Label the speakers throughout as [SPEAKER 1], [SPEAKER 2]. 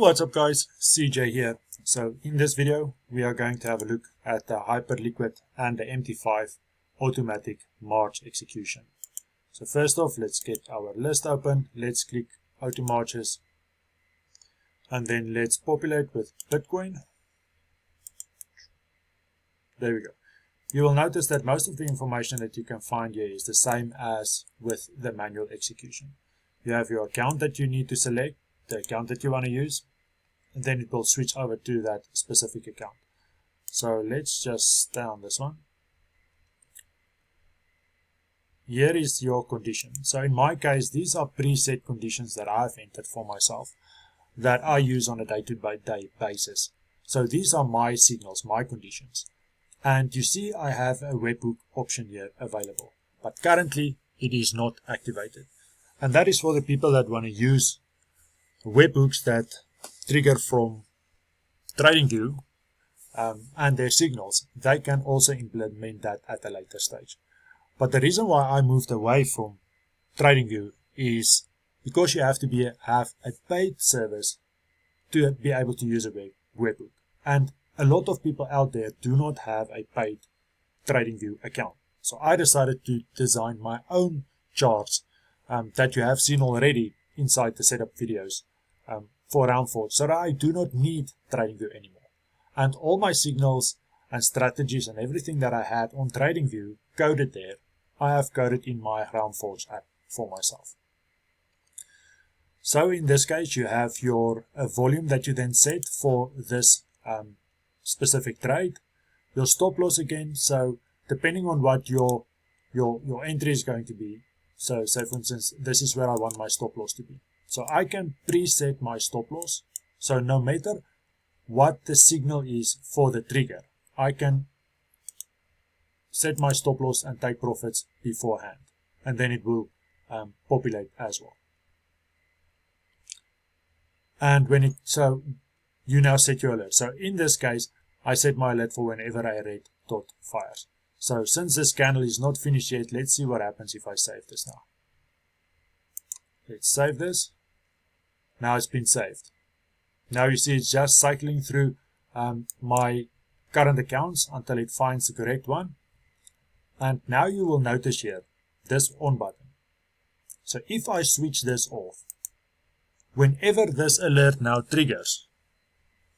[SPEAKER 1] What's up guys, CJ here. So in this video we are going to have a look at the Hyperliquid and the MT5 automatic March execution. So first off, let's get our list open. Let's click auto marches and then let's populate with Bitcoin. There we go. You will notice that most of the information that you can find here is the same as with the manual execution. You have your account that you need to select, the account that you want to use, and then it will switch over to that specific account. So let's just stay on this one. Here is your condition. So in my case, these are preset conditions that I've entered for myself that I use on a day-to-day basis. So these are my signals, my conditions. And you see I have a webhook option here available, but currently it is not activated. And that is for the people that want to use webhooks that trigger from TradingView and their signals. They can also implement that at a later stage. But the reason why I moved away from TradingView is because you have to have a paid service to be able to use a webhook. And a lot of people out there do not have a paid TradingView account. So I decided to design my own charts that you have seen already inside the setup videos for RealmForge, so that I do not need TradingView anymore. And all my signals and strategies and everything that I had on TradingView coded there, I have coded in my RealmForge app for myself. So in this case, you have your volume that you then set for this specific trade, your stop loss again. So depending on what your entry is going to be, so say for instance, this is where I want my stop loss to be. So I can preset my stop loss. So no matter what the signal is for the trigger, I can set my stop loss and take profits beforehand, and then it will populate as well. And so you now set your alert. So in this case, I set my alert for whenever a red dot fires. So since this candle is not finished yet, let's see what happens if I save this now. Let's save this. Now it's been saved. Now you see it's just cycling through my current accounts until it finds the correct one. And now you will notice here this on button. So if I switch this off, whenever this alert now triggers,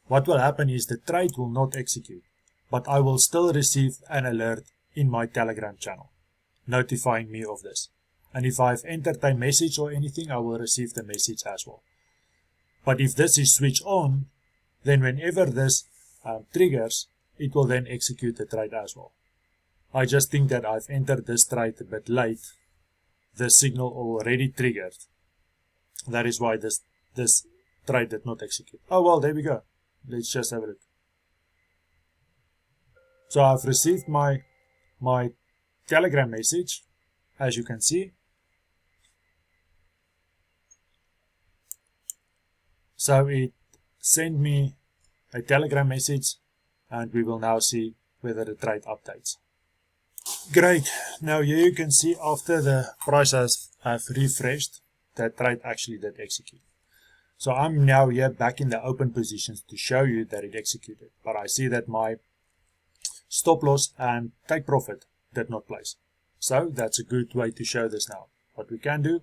[SPEAKER 1] what will happen is the trade will not execute, but I will still receive an alert in my Telegram channel notifying me of this. And if I've entered a message or anything, I will receive the message as well. But if this is switched on, then whenever this triggers, it will then execute the trade as well. I just think that I've entered this trade a bit late. The signal already triggered. That is why this trade did not execute. Oh well, there we go. Let's just have a look. So I've received my Telegram message, as you can see. So it sent me a Telegram message, and we will now see whether the trade updates. Great. Now here you can see after the price have refreshed, that trade actually did execute. So I'm now here back in the open positions to show you that it executed. But I see that my stop loss and take profit did not place. So that's a good way to show this now. What we can do,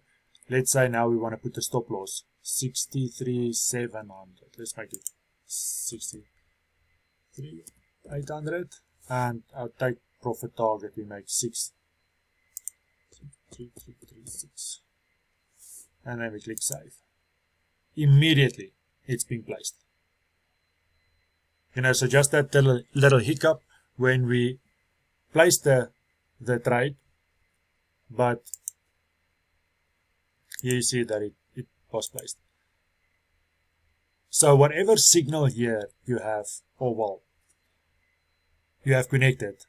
[SPEAKER 1] let's say now we want to put the stop loss 63,700. Let's make it 63,800, and our take profit target we make 6,336, and then we click save. Immediately it's being placed. So just that little hiccup when we placed the trade, but here you see that it was placed. So whatever signal here you have, you have connected,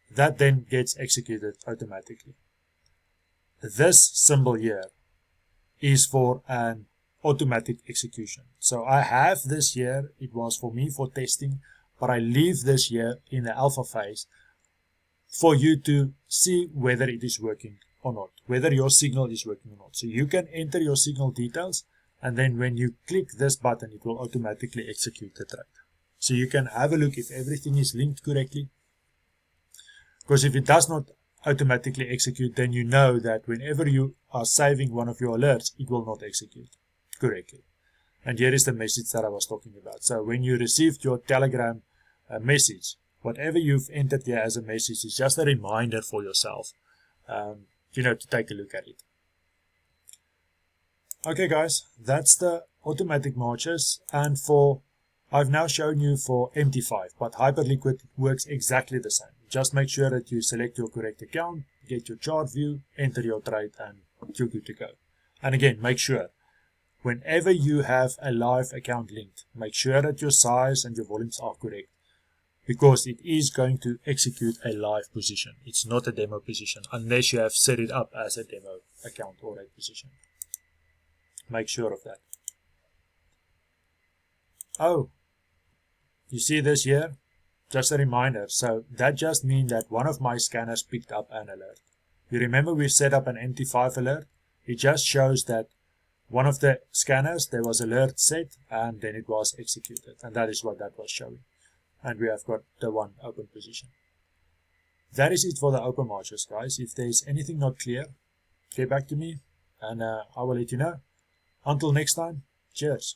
[SPEAKER 1] that then gets executed automatically. This symbol here is for an automatic execution. So I have this here, it was for me for testing, but I leave this here in the alpha phase for you to see whether it is working or not, whether your signal is working or not. So you can enter your signal details and then when you click this button, it will automatically execute the trade. So you can have a look if everything is linked correctly, because if it does not automatically execute, then you know that whenever you are saving one of your alerts, it will not execute correctly. And here is the message that I was talking about. So when you received your Telegram message, whatever you've entered here as a message is just a reminder for yourself, to take a look at it. Okay guys, that's the automatic marches, and I've now shown you for MT5, but Hyperliquid works exactly the same. Just make sure that you select your correct account, get your chart view, enter your trade, and you're good to go. And again, make sure, whenever you have a live account linked, make sure that your size and your volumes are correct, because it is going to execute a live position. It's not a demo position, unless you have set it up as a demo account or a position. Make sure of that. Oh, you see this here? Just a reminder. So that just means that one of my scanners picked up an alert. You remember we set up an MT5 alert? It just shows that one of the scanners, there was alert set, and then it was executed. And that is what that was showing. And we have got the one open position. That is it for the open marches, guys. If there's anything not clear, get back to me, and I will let you know. Until next time, cheers.